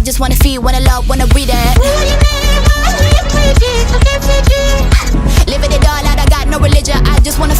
just wanna feel, wanna love, wanna breathe it. Living it all out, I got no religion. I just wanna